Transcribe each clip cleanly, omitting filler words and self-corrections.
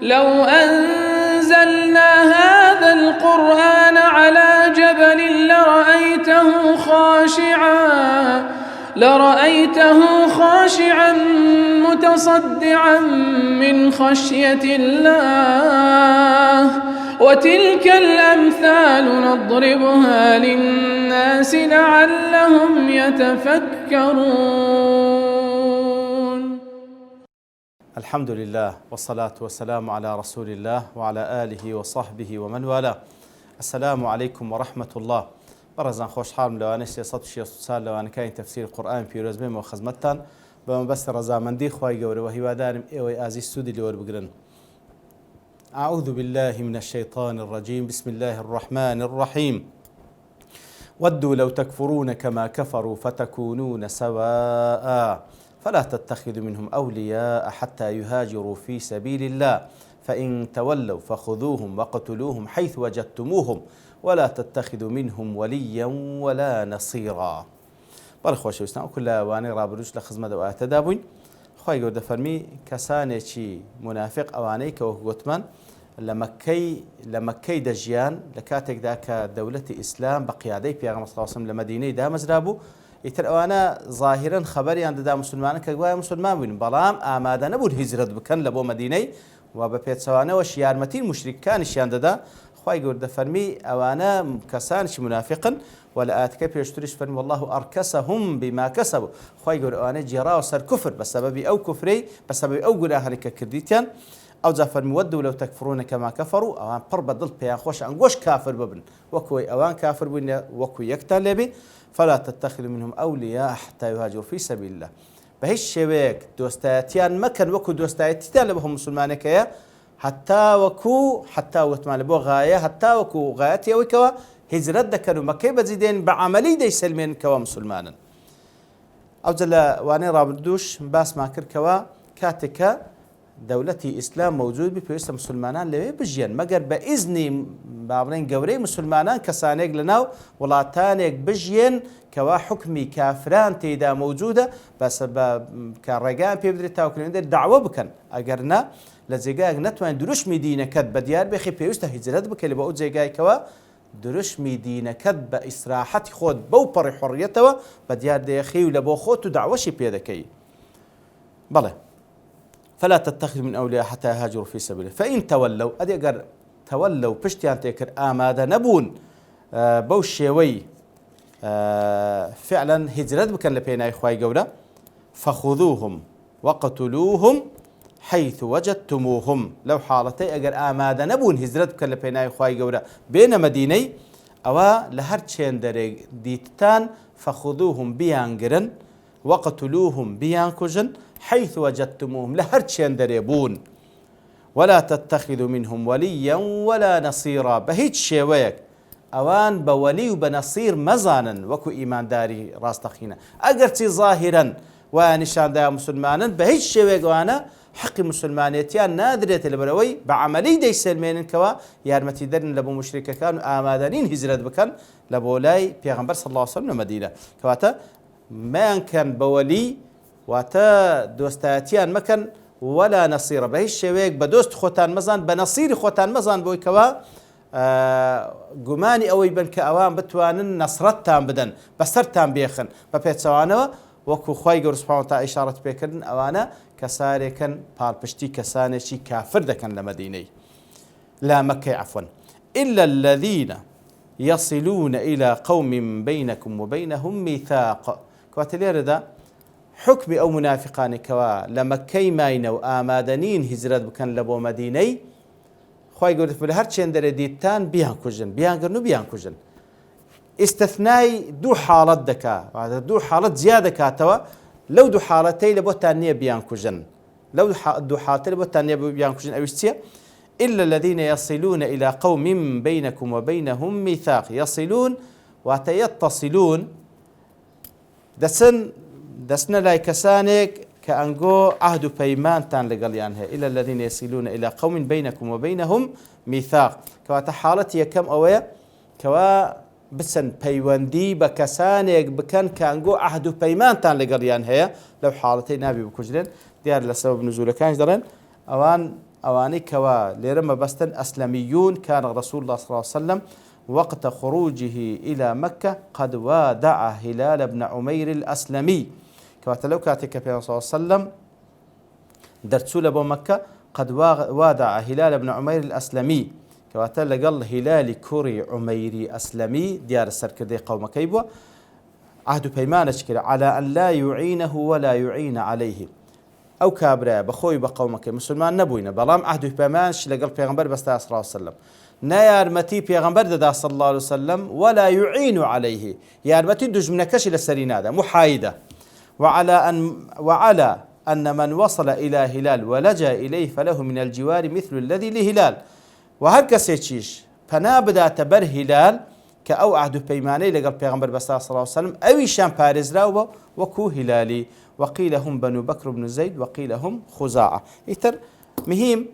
لو أنزلنا هذا القرآن على جبل لرأيته خاشعا متصدعا من خشية الله وتلك الأمثال نضربها للناس لعلهم يتفكرون. الحمد لله والصلاة والسلام على رسول الله وعلى آله وصحبه ومن والاه. السلام عليكم ورحمة الله. برزان خوش حال لوانه 360 سال لوانه كاين تفسير القرآن في رزمه وخزمتان بما بس رزامندي خوای گەورە و هیوادارم ئێوەی ئازی سوودی لێوە بگرن. أعوذ بالله من الشيطان الرجيم. بسم الله الرحمن الرحيم. ودوا لو تكفرون كما كفروا فتكونون سواء فلا تتخذوا منهم أولياء حتى يهاجروا في سبيل الله فإن تولوا فخذوهم وقتلوهم حيث وجدتموهم ولا تتخذوا منهم وليا ولا نصيرا. بەڵێ خۆشەویستان وەکو لە وانەی ڕابردووش لە خزمەت ئاەتەدا بووین. خوای گەورە دەفەرمی کەسانێکی منافق ئەوانەی کە وەکو گوتمان لە مەککەی دەژیان لە کاتێکدا کە دەولەتی ئیسلام بە قیادەی پێغەمبەر صلی الله علیه و سلم لە مەدینەی دامەزرا بوو. ئیتر ئەوانە ظاهیرەن خەبەریان دەدا مسلمانە کە گوایە مسلمان بووین بەڵام ئامادە نەبوون هیجرەت بکەن لە بۆ مەدینەی و بە پێچەوانەوەش یارمەتی موشریکەکانیشیان دەدا. خوای گەورە دەفەرمی ئەوانە کەسانێکی منافقن و لە ئاەتەکە پێشتریش فەرمی والله ئەرکەسەهم بما کەسەبوا. خوای گەورە ئەوانە جێراوە سەر کوفر بە سەبەبی ئەو کوفرەی بە سەبەبی ئەو گوناهانەی کە کردیتیان. ئەوجا فەرمی ودوا لو تکفرون کما کەفەروا ئەوان پڕ بەدڵ پێیان خۆش ئەنگۆش کافر ببن وەکوی ئەوان کافر بوون وەکو یەکتان لێبێ. فلا تتخذوا منهم أولياء حتى يهاجروا في سبيل الله. بە هیچ شێوەیەک دۆستایەتیان مەکەن وەکو دۆستایەتیتان لە بە هەموو مسلمانێکەیە حتا وتمان لە بۆ غایە هەتا وەکو غایەتی ئەوەی کەوە هیجرەت دەکەن و مەکەی بەجێ دێن بە عەمەلی دەیسەلمێن کەوە مسلمانن. ئەوجا لە وانەی ڕابردووش باسمان کرد کەوە کاتێکە دەولەتی ئیسلام مەوجود بی پێویستە مسلمانان لەوێ بژیان مەگەر بە ئیزنی با بڵێن گەورەی مسلمانان کەسانێک لەناو وڵاتانێک بژیێن کەوا حکمی کافران تێدا مەوجودە بەس بە کە ڕێگان پێ بدرێت تاوکردن داعوە بکەن. ئەگەرنا لە جێگایەک نەتوانین دروشمی دینەکەت بە دیار بێخی پێویستە هیجرەت بکەیت لە بە ئەو جێگایکەوە دروشمی دینەکەت بە ئیسراحەتی خۆت بەو پەڕی حڕیەتەوە بە دیار دەیەخی و لە بۆ خۆت و داوەشی پێ دەکەی. بەڵێ فلا تتخذوا من أولياء حتى يهاجروا في سبيله فإن تولوا أدي أجر تولوا پشتیان تێکرد ئامادە نەبوون بەو شێوەی فعلا هجرەت بکەن لە پێناوی خوای گەورە فخذوهم وقتلوهم حيث وجدتموهم. لەو حاڵەتەی ئەگەر ئامادە نەبوون هجرەت بکەن لە پێناوی خوای گەورە بێنە مەدینەی ئەوە لە هەر چێندەرێک دیتتان فخذوهم بیانگرن وقتلوهم بیانکوژن حيث وجدتموهم لهر چێندەرێ بوون ولا تتخذوا منهم وليا ولا نصيرا. بهیچ شێوەیەک ئەوان بە وەلی و بە نەسیر مەزانن وەکو ئیمانداری ڕاستەخینە ئەگەر چی ظاهرەن وایە نیشاندایە مسلمانن بە هیچ شێوەیەک ئەوانە حقی مسلمانێتیان نادرێتە لەبەرەوەی بە عەمەلی دەیسەلمێنن کەوە یارمەتی دەرن لە بۆ موشریکەکان و ئامادەنین هیجرەت بکەن لە بۆ لای پێغەمبەر صلی الله علیه و سلم لە مەدینە. کەواتە مەیانکەن بە وەلی واتە دۆستایەتیان مەکەن وەلا نەسیرە بە هیچ شێوەیەک بە دۆست خۆتان مەزان بە نەسیری خۆتان مەزان بۆی کەوە گومانی ئەوەی بن کە ئەوان بتوانن نەسرەتتان بدەن بەسەرتان بێخن بە پێچەوانەوە وەکو خوای گەورە سوبحانەهو تەعالا ئیشارەت پێکردن ئەوانە کەسارێکن پاڵپشتی کەسانێکی کافر دەکەن لە مەدینەی لا مەکەی عەفوەن إلا الذين يصلون إلى قوم بينكم وبينهم ميثاق. کەواتە لێرەدا حکمی ئەو منافقانی کەوا لە مەکەی ماینە و ئامادەنین هیجرەت بکەن لە بۆ مەدینەی خوای گەورە لە هەر چێندەرێ دیتتان بیانکوژن بیانگرن و بیانکوژن. ئیستثنای دوو حاڵەت دەکا دوو حاڵەت زیاد دەکاتەوە لەو دوو حاڵەتەی لە بۆتان نییە بیانکوژن لەو دوو حاڵەتەی لە بۆتان نییە بیانکوژن ئەویش چییە؟ إلا الذين يصلون إلى قوم بينكم وبينهم ميثاق. يصلون واتە يتصلون دەچنە لای کەسانێک کە ئەنگۆ عەهد و پەیمانتان لەگەڵیان هەیە. إلا الذين يصلون إلى قوم بينكم وبينهم ميثاق. کەواتە حاڵەتی یەکەم ئەوەیە کەوا بچن پەیوەندی بە کەسانێک بکەن کە ئەنگۆ عەهد و پەیمانتان لەگەڵیان هەیە لەو حاڵەتەی نابێ بکوژرێن. دیار لە سەبەب نزولەکانش دەڵێن ئەوان أواني كوا لرما بستن أسلميون كان رسول الله صلى الله عليه وسلم وقت خروجه إلى مكة قد وادع هلال بن عمير الأسلمي كواتلو كاتك صلى الله عليه وسلم درتسول أبو مكة قد وادع هلال بن عمير الأسلمي كواتل قال هلال كوري عميري أسلمي ديار السركردي قوم كيبوة عهد بيمانش كده على أن لا يعينه ولا يعين عليه أو كابرا بخوي بقومك مسلمان نبوينا بلام عهد بيمانش لقال بيغمبر بس صلى الله عليه وسلم نيار متي بيغمبر دا صلى الله عليه وسلم ولا يعين عليه يار متي دج من كشل السرينادة محايدة وعلى أن من وصل إلى هلال ولجأ إليه فله من الجوار مثل الذي لهلال وهكا سيتشيش فنابدا تبر هلال كأو عهد بيماني لقال بيغمبر بس صلى الله عليه وسلم أوي شام بارز راوبا وكو هلالي وقيل هم بنو بكر بن زيد وقيل هم خزاعة يتر مهم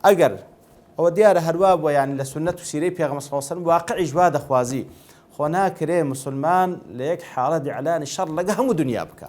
أجر أو ديار هرواب ويعني لسنة سيري بيغمبر صلى الله عليه وسلم واقع جواد خوازي خونا كري مسلمان ليك حالة إعلان الشر لقاهم دنيا بك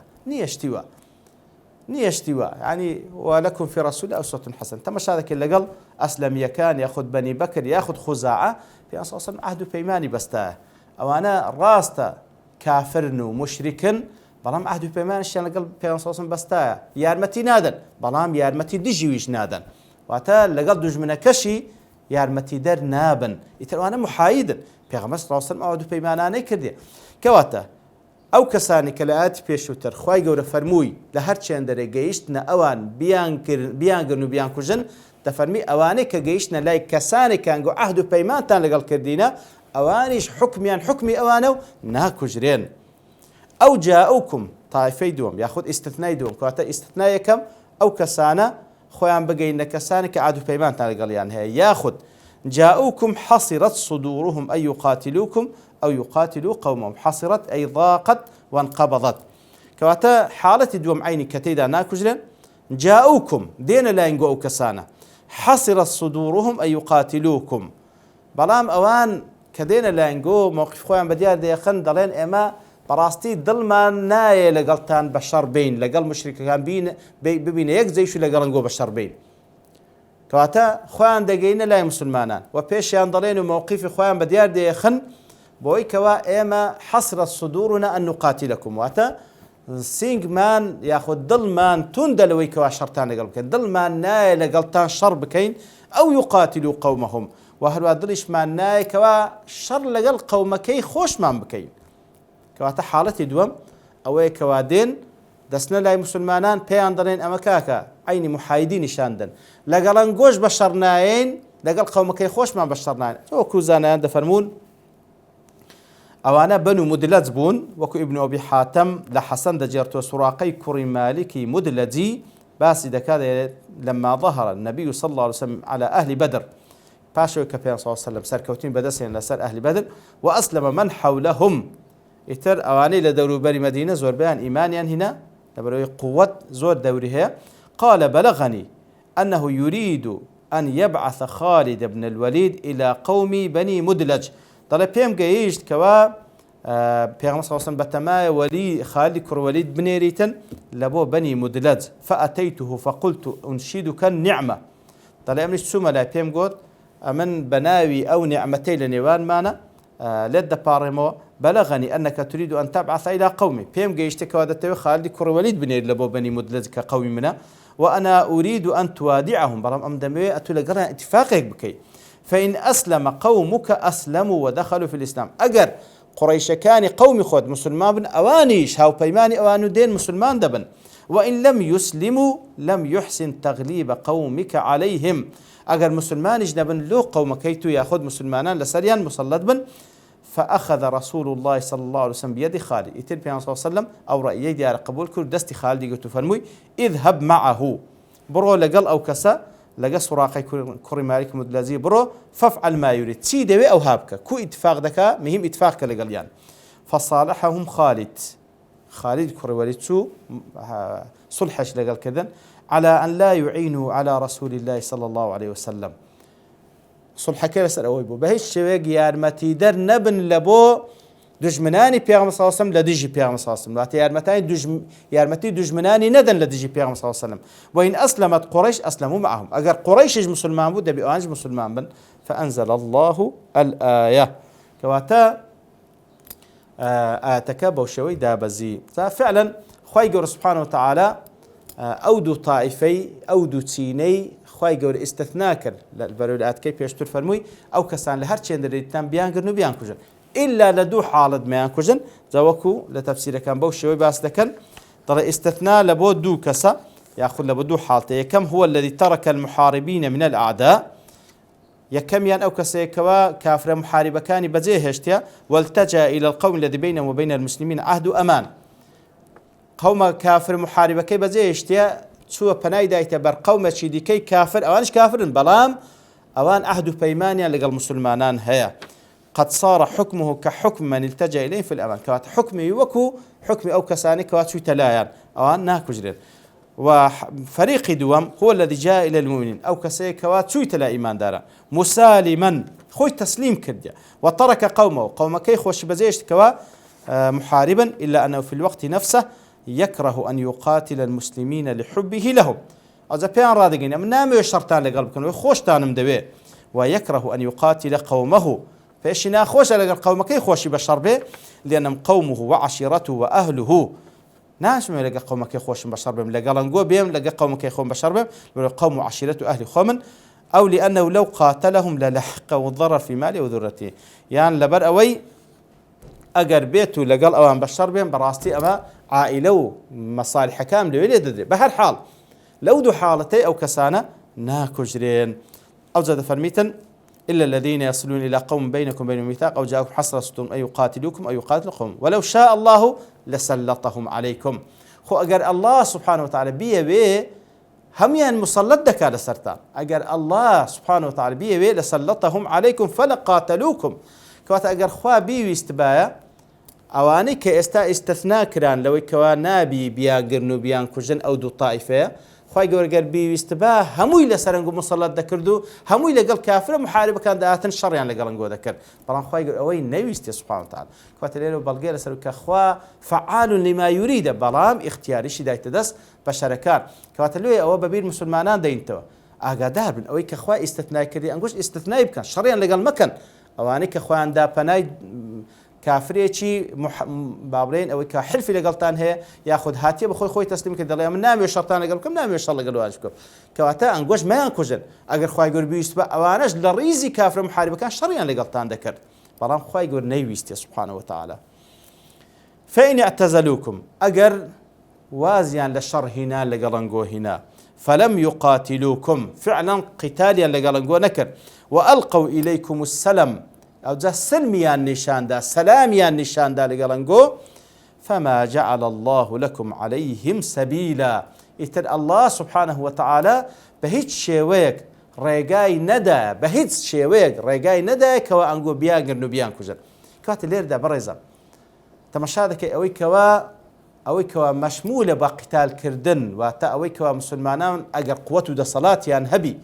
نيشتوا يعني ولكم في رسول أسوة حسنة تمش هذا اللي قال أسلم يكان يأخذ بني بكر يأخذ خزاعة في أصلا عهد بيماني بسته أو أنا راسته كافرن ومشركن بلام عهد بيمان الشيء اللي قال في أصلا بسته يارمتي نادن بلام يارمتي دجيويش نادن وأتا اللي قال دج من كشي يارمتي در نابن يتلو أنا محايد في غمس راسن عهد بيمان أنا كردي كواته أو كساني كلاات بيشوتر خواي جور فرموي لهرشان دري جيشتنا أوان بيانكر وبيانكوجن تفرمي أواني كجيشنا لاي كساني كان جو عهد بيمان تان لقال كردينا أوانيش حكمي أوانو ناكوجرين أو جاءوكم طائفي دوم ياخذ استثناء دوم كواتا استثناء كم أو كسانا خويان بقينا كساني كعهد بيمان تان لقال يعني هي ياخذ جاءوكم حصرت صدورهم أن يقاتلوكم أو يقاتلوا قومهم حصرت أي ضاقت وانقبضت كواتا حالة دوم عيني كتيدا ناكجلن جاءوكم دين لا ينقوا كسانا حصرت صدورهم أن يقاتلوكم بلام أوان كدين لا ينقوا موقف خوان بديار دي خندلين إما براستي ظلمان ناي لقلتان بشر بين لقل مشرك كان بين يكزي شو لقل نقوا بشر بين كواتا خوان دقينا لا مسلمانان وبيش ينضلين وموقف خوان بديار دي خن بوي كوا إما حصر صدورنا أن نقاتلكم واتا سينج مان ياخذ ظلمان تندلوي كوا شرطان قلبكين ظلمان ناي لقلتان شر بكين أو يقاتلوا قومهم وهل وادريش مان ناي كوا شر لقل قومكي خوش مان بكين كواتا حالتي دوم أوي كوا دين دسنا لاي مسلمانان بيان دلين أمكاكا عيني محايدين شاندن لقلن قوش بشرناين لقل قومكي خوش مان بشرناين وكوزانان دفرمون أوانا بنو مدلج بون وكو ابن أبي حاتم لحسن دجرتو سراقي كري مالكي مدلجي باس إذا كان لما ظهر النبي صلى الله عليه وسلم على أهل بدر باشو كبير صلى الله عليه وسلم سركوتين بدسين لسر أهل بدر وأسلم من حولهم إتر أواني لدورو بري مدينة زور بيان إيمانيا هنا لبروي قوة زور دوريها قال بلغني أنه يريد أن يبعث خالد بن الوليد إلى قوم بني مدلج طلع بيم جيشت كوا بيغمس صلى الله عليه وسلم بتما ولي خالد كر وليد بن ريتن لبو بني مدلج فأتيته فقلت أنشدك النعمة طلع من السمة لا بيم قد من بناوي أو نعمتي لنيوان مانا لد بارمو بلغني أنك تريد أن تبعث إلى قومي بيم جيشت كوا دتوي خالد كر وليد بن ريت لبو بني مدلج كقومي منا وأنا أريد أن توادعهم برام أمدمي أتلقنا اتفاقك بكي فإن أسلم قومك أسلموا ودخلوا في الإسلام أجر قريش كان قوم خود مسلمان بن أوانيش هاو بيماني أوانو دين مسلمان دبن وإن لم يسلموا لم يحسن تغليب قومك عليهم أجر مسلمان جنبن لو قومك يتو يأخذ مسلمانان لسريان مسلط بن فأخذ رسول الله صلى الله عليه وسلم بيد خالد يتر بيان صلى الله عليه وسلم أو رأيي ديار قبول كل دستي خالد يقول فرموي اذهب معه برو لقل أو كسا لقى سراقي كري مالك مدلزي برو فافعل ما يريد سيدوي أو هابك كو اتفاق دكا مهم اتفاق لقليان فصالحهم خالد كري وليد سو صلحش لقل كذا على أن لا يعينوا على رسول الله صلى الله عليه وسلم صلح كلا سر أويبو بهش شويق يارمتي در نبن لبو دژمنانی پێغەمبەر صلی الله علیه و سلم لە دژی پێغەمبەر صلی الله علیه و سلم، یارمەتی دژمنانی نەدەن لە دژی پێغەمبەر صلی الله علیه و سلم. وإن أسلمت قريش أسلموا معهم، ئەگەر قڕیشیش مسلمان بوو دەبێ ئەوانش مسلمان بن. فأنزل الله الآية، کەواتە ئاەتەکە بەو شێوەی دابەزی. فعلا خوای گەورە سبحانه وتعالى ئەو دوو تائیفەی ئەو دوو چینەی خوای گەورە ئیستثنا کرد لە بەرەو ئاەتەکەی پێشتر فەرمووی ئەو کەسان لە هەر چێندەرێتان بیانگرن و بیان کوژن إلا لە دوو حاڵت مەیان کوژن. جاوەکو لە تەفسیرەکان بەو شێوەی باس دەکەن، دەڵێ ئیستثنا لە بۆ دوو کەسە یاخود لە بۆ دوو حاڵتە. یەکەم هو الذي ترك المحاربين من الأعداء، یەکەمیان ئەو کەسەیەکەوە کافرە محاربەکانی بەجێ هێشتە، والتجأ إلى القوم الذي بينهم وبين المسلمين عهد وأمان، قومە کافر محاربەکەی بەجێ هێشتە چووە پەنای دایتە بەر قەومێکی دیکەی کافر، ئەوانش کافرن بەڵام ئەوان عهد و پەیمانیان لەگەڵ مسلمانان هەیە. قد صار حكمه كحكم من التجأ إليه في الأمان، كوات حكمي وكو حكم أو كساني كوات شو تلايان أوان ناكوجرين. وفريق دوام هو الذي جاء إلى المؤمنين أو كسي كوات شو تلا إيمان دارا مسالما خوي تسليم كرديا، وترك قومه كي خوش بزيش كوا محاربا، إلا أنه في الوقت نفسه يكره أن يقاتل المسلمين لحبه لهم. أذا بيان رادقين من نامي شرطان لقلبكم وخوش تانم دبي، ويكره أن يقاتل قومه فإيش ناخوش على قومه كي خوشي بشر به، لأنهم قومه وعشيرته وأهله ناش ما لقى قومه كي خوش بشر بهم، لقى لنقو بهم لقى قومه كي خوش بشر بهم، قوم وعشيرته أهل خومن، أو لأنه لو قاتلهم للحقه الضرر في ماله وذرته. يعني لبر أوي أجر بيته لقى أوان بشر بهم براستي أما عائلة ومصالح كاملة ولا يدري. بهر حال لو دو حالتي أو كسانة ناكجرين. أو زاد فرميتا إلا الذين يصلون إلى قوم بينكم بينهم ميثاق أو جاءكم حسرة أن يقاتلوكم أو يقاتلكم ولو شاء الله لسلطهم عليكم. خو أجر الله سبحانه وتعالى بيه هميان مسلط دكا لسرطان، أجر الله سبحانه وتعالى بيه لسلطهم عليكم فلقاتلوكم. كوات أجر خوا بيه استبايا أواني استثناء كران لو كوا نابي بياقرنو بيان كوجن أو دو طائفة خوای گەورە بیویستبە هەمووی لەسەرنگ مسەڵەت دەکرد و هەمووی لەگەڵ کافرە محاربەکان دەهاتن شەڕیان لەگەڵنگۆ دەکرد، بەڵام خوای گەورە ئەوەی نەویستی سوبحانه وتعالى. کەواتە لێرە بەڵگەیە لەسەر کە خوا فعال لما يريد، بەڵام اختیاریشی دایتە دەست بە شەرەکان. کەواتە لێ ئەوە بەبیر مسلمانان دەینتەوە ئاگادار بن ئەوەی کە خوا ئیستثنای کردی ئەنگوش ئیستثنای بکەن، شەڕیان لەگەڵ مەکەن. ئەوانەی کە خۆیان داپەنای کافرێکی بابرێن ئەوەی کە حلفی لەگەڵتان هەیە یاخود هاتیە بە خۆی تەسلیم کرد دەڵێ من نامێ شەڕتان لەگەڵ بکەم، نامێ شەڕ لەگەڵ واش بکەم. کەواتە ئەنگۆش مەیان کوژن. ئەگەر خوای گەورە بیویست بە ئەوانەش لە ڕیزی کافرە محاربەکان شەڕیان لەگەڵتان دەکرد، بەڵام خوای گەورە نەیویستی سبحانه وتعالى. فإن اعتزلوكم ئەگەر وازیان لە شەڕ هینا لەگەڵنگۆ هینا، فلم يقاتلوكم فعلا قتاليان لەگەڵنگۆ نەکرد، وألقوا إليكم السلم أو جا سلميان نشاندا سلاميان نشاندا لقلنقو، فما جعل الله لكم عليهم سبيلا. إتر الله سبحانه وتعالى بهيج شيويك ريقاي ندا، بهيج شيويك ريقاي ندا كوا أنقو بياقر نبيان كجر. كوات اللير دا بريزا تمشادك أوي كوا مشمولة بقتال كردن، واتا أوي كوا مسلمانان أجر قوته دا صلاة يعني هبي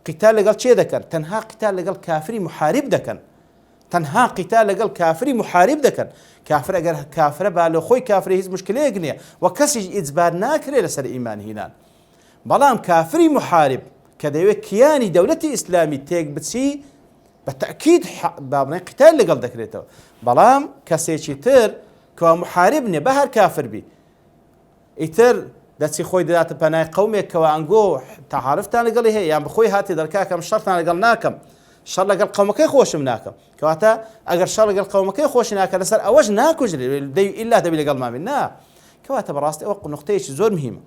قتال لەگەڵ چێ دەکەن؟ تەنها قتال لەگەڵ کافری محارب دەکەن، تەنها قتال لەگەڵ کافری محارب دەکەن. کافر ئەگەر کافرە با لە خۆی کافرە هیچ مشکلەیەک نییە و کەسیش ئیجبار ناکرێت لەسەر ئیمان هینان، بەڵام کافری محارب کە دەوێت کیانی دەولەتی ئیسلامی تێک بچی بە تەکید بابنەی قتال لەگەڵ دەکرێتەوە، بەڵام کەسێکی تر کەوا محارب نیە بە هەر کافر بی ئیتر دەچی خۆی دەداتە پەنای قەومێک کەوا ئەنگۆ تەعارفتان لەگەڵی هەیە یان بخۆی هاتی دەرکاکەم شەڕتان لەگەڵ ناکەم، شەڕ لەگەڵ قەومەکەی خۆشم ناکەم. کەواتە ئەگەر شەڕ لەگەڵ قەومەکەی خۆشی ناکە لەسەر ئەوەش ناکوژرێ ئیلا دەبی لەگەڵ مابێت نا. کەواتە بەڕاستی ئەوە نقطەیەکی زۆر مهمە.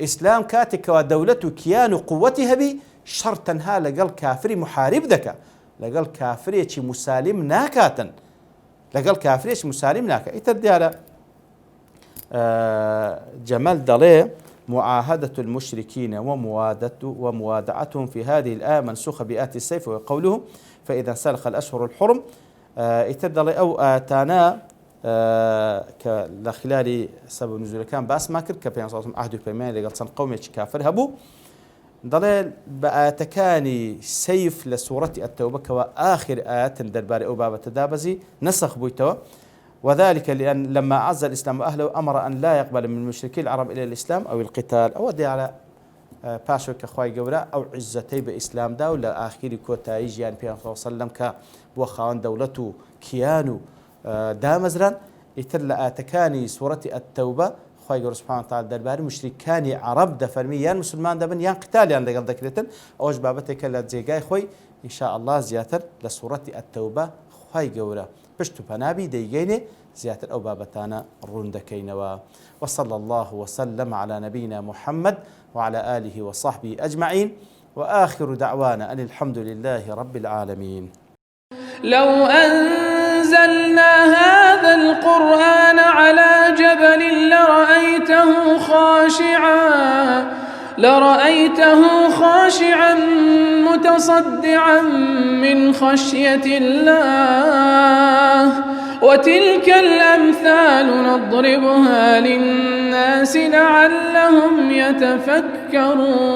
ئیسلام کاتێکەوە دەولەت و کیان و قووەتی هەبی شەڕ تەنها لەگەڵ کافری محارب دەکە، لەگەڵ کافرێکی مسالم ناکاتن، لەگەڵ کافرێکی مسالم ناکە. ئیتر دیارە جمال دلي معاهدة المشركين وموادعتهم في هذه الآية منسوخة بآية السيف، وقوله فإذا سلخ الأشهر الحرم اتدلي أو آتانا لخلال سبب نزول كان باس ما كرت كبيان صوتهم عهد البيمان اللي قال قومي كافر هبو ضليل بآتكاني سيف لسورة التوبة وآخر آيات درباري أو باب تدابزي نسخ بيتوا، وذلك لأن لما عز الإسلام أهله أمر أن لا يقبل من المشركين العرب إلى الإسلام أو القتال أو دي على باشو كخواي جورا أو عزتي بإسلام دا ولا آخر كوتا يجي بيان صلى الله عليه وسلم كبوخان دولته كيانو دامزرا يتر آتكاني سورة التوبة خواي جور سبحانه وتعالى درباري مشركاني عرب دفرمي يان مسلمان دبن يان قتال يان دقل ذكرتن أوج بابتك لا زيجاي خوي إن شاء الله زياتر لسورة التوبة خواي جورا بشتو بنابي ديجيني زياتر أو بابتانا روندكينوا. وصلى الله وسلم على نبينا محمد وعلى آله وصحبه أجمعين، وآخر دعوانا أن الحمد لله رب العالمين. لو أنزلنا هذا القرآن على جبل لرأيته خاشعا متصدعا من خشية الله. وتلك الأمثال نضربها للناس لعلهم يتفكرون.